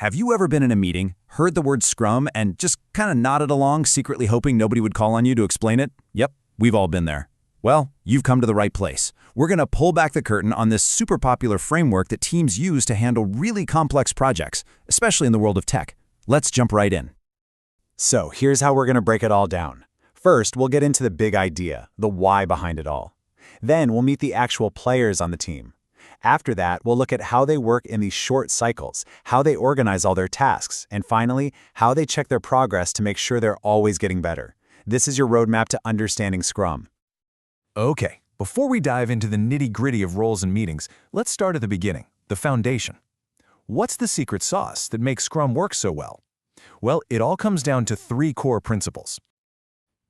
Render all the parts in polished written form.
Have you ever been in a meeting, heard the word Scrum, and just kind of nodded along, secretly hoping nobody would call on you to explain it? Yep, we've all been there. Well, you've come to the right place. We're going to pull back the curtain on this super popular framework that teams use to handle really complex projects, especially in the world of tech. Let's jump right in. So here's how we're going to break it all down. First, we'll get into the big idea, the why behind it all. Then we'll meet the actual players on the team. After that, we'll look at how they work in these short cycles, how they organize all their tasks, and finally, how they check their progress to make sure they're always getting better. This is your roadmap to understanding Scrum. Okay, before we dive into the nitty-gritty of roles and meetings, let's start at the beginning, the foundation. What's the secret sauce that makes Scrum work so well? Well, it all comes down to 3 core principles.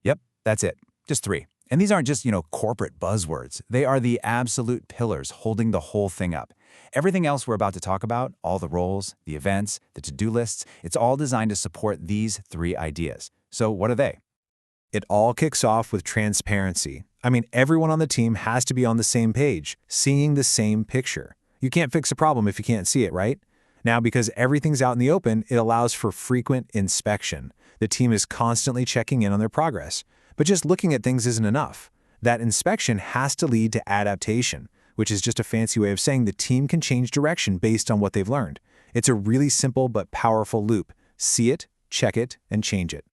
Yep, that's it. Just 3. And these aren't just, corporate buzzwords. They are the absolute pillars holding the whole thing up. Everything else we're about to talk about, all the roles, the events, the to-do lists, it's all designed to support these 3 ideas. So what are they? It all kicks off with transparency. Everyone on the team has to be on the same page, seeing the same picture. You can't fix a problem if you can't see it, right? Now, because everything's out in the open, it allows for frequent inspection. The team is constantly checking in on their progress. But just looking at things isn't enough. That inspection has to lead to adaptation, which is just a fancy way of saying the team can change direction based on what they've learned. It's a really simple but powerful loop. See it, check it, and change it.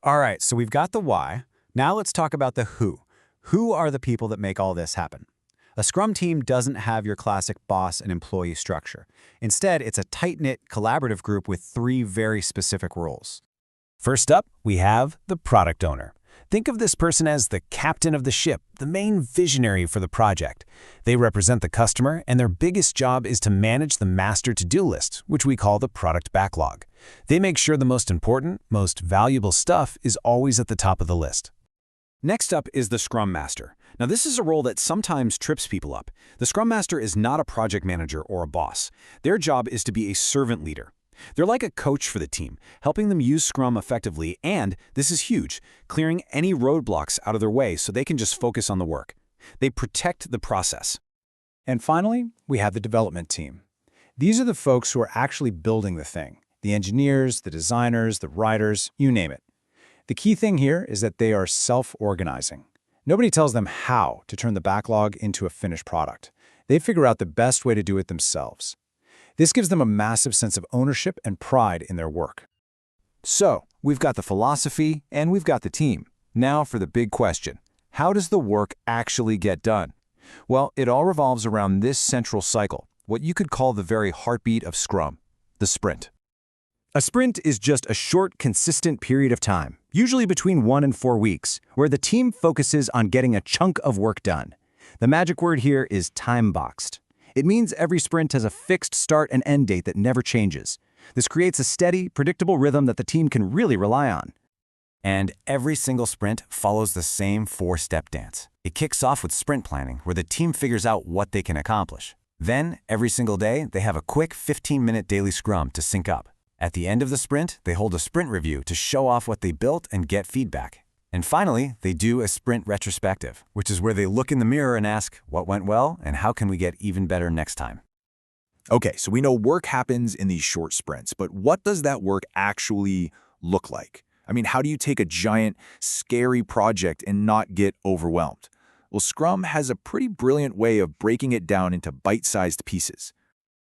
All right, so we've got the why. Now let's talk about the who. Who are the people that make all this happen? A Scrum team doesn't have your classic boss and employee structure. Instead, it's a tight-knit, collaborative group with 3 very specific roles. First up, we have the product owner. Think of this person as the captain of the ship, the main visionary for the project. They represent the customer, and their biggest job is to manage the master to-do list, which we call the product backlog. They make sure the most important, most valuable stuff is always at the top of the list. Next up is the Scrum Master. Now, this is a role that sometimes trips people up. The Scrum Master is not a project manager or a boss. Their job is to be a servant leader. They're like a coach for the team, helping them use Scrum effectively and, this is huge, clearing any roadblocks out of their way so they can just focus on the work. They protect the process. And finally, we have the development team. These are the folks who are actually building the thing. The engineers, the designers, the writers, you name it. The key thing here is that they are self-organizing. Nobody tells them how to turn the backlog into a finished product. They figure out the best way to do it themselves. This gives them a massive sense of ownership and pride in their work. So, we've got the philosophy and we've got the team. Now for the big question. How does the work actually get done? Well, it all revolves around this central cycle, what you could call the very heartbeat of Scrum, the sprint. A sprint is just a short, consistent period of time, usually between 1 and 4 weeks, where the team focuses on getting a chunk of work done. The magic word here is time-boxed. It means every sprint has a fixed start and end date that never changes. This creates a steady, predictable rhythm that the team can really rely on. And every single sprint follows the same 4-step dance. It kicks off with sprint planning, where the team figures out what they can accomplish. Then, every single day, they have a quick 15-minute daily scrum to sync up. At the end of the sprint, they hold a sprint review to show off what they built and get feedback. And finally, they do a sprint retrospective, which is where they look in the mirror and ask, what went well and how can we get even better next time? Okay, so we know work happens in these short sprints, but what does that work actually look like? How do you take a giant, scary project and not get overwhelmed? Well, Scrum has a pretty brilliant way of breaking it down into bite-sized pieces.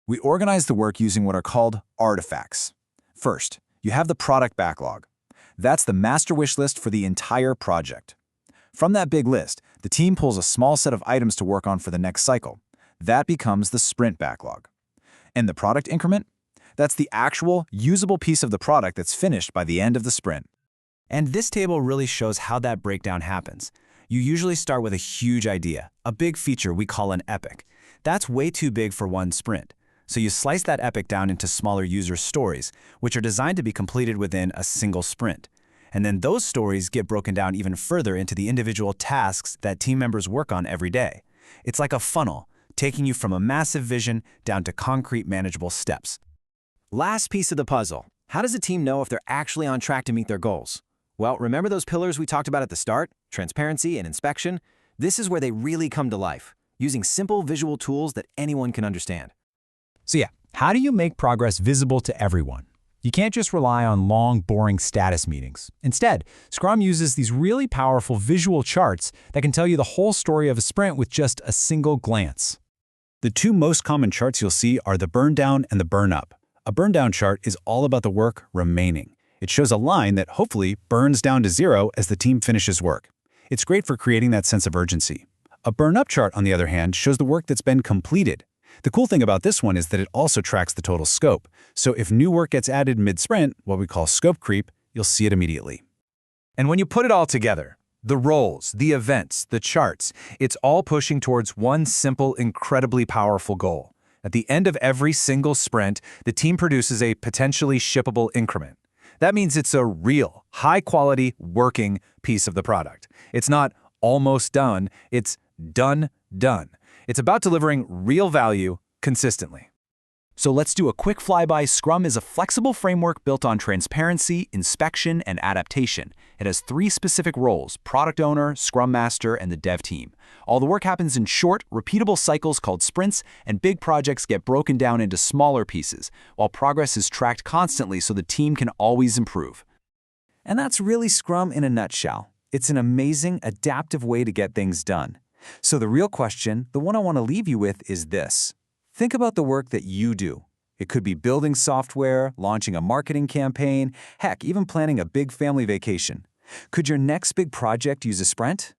We organize the work using what are called artifacts. First, you have the product backlog. That's the master wish list for the entire project. From that big list, the team pulls a small set of items to work on for the next cycle. That becomes the sprint backlog. And the product increment? That's the actual, usable piece of the product that's finished by the end of the sprint. And this table really shows how that breakdown happens. You usually start with a huge idea, a big feature we call an epic. That's way too big for one sprint. So you slice that epic down into smaller user stories, which are designed to be completed within a single sprint. And then those stories get broken down even further into the individual tasks that team members work on every day. It's like a funnel, taking you from a massive vision down to concrete, manageable steps. Last piece of the puzzle. How does a team know if they're actually on track to meet their goals? Well, remember those pillars we talked about at the start? Transparency and inspection? This is where they really come to life, using simple visual tools that anyone can understand. So yeah, How do you make progress visible to everyone? You can't just rely on long, boring status meetings. Instead, Scrum uses these really powerful visual charts that can tell you the whole story of a sprint with just a single glance. The two most common charts you'll see are the burn down and the burn up. A burn down chart is all about the work remaining. It shows a line that hopefully burns down to 0 as the team finishes work. It's great for creating that sense of urgency. A burn up chart, on the other hand, shows the work that's been completed. The cool thing about this one is that it also tracks the total scope. So if new work gets added mid-sprint, what we call scope creep, you'll see it immediately. And when you put it all together, the roles, the events, the charts, it's all pushing towards one simple, incredibly powerful goal. At the end of every single sprint, the team produces a potentially shippable increment. That means it's a real, high-quality, working piece of the product. It's not almost done, it's done. It's about delivering real value consistently. So let's do a quick flyby. Scrum is a flexible framework built on transparency, inspection, and adaptation. It has 3 specific roles: product owner, Scrum Master, and the dev team. All the work happens in short, repeatable cycles called sprints, and big projects get broken down into smaller pieces, while progress is tracked constantly so the team can always improve. And that's really Scrum in a nutshell. It's an amazing, adaptive way to get things done. So the real question, the one I want to leave you with, is this. Think about the work that you do. It could be building software, launching a marketing campaign, heck, even planning a big family vacation. Could your next big project use a sprint?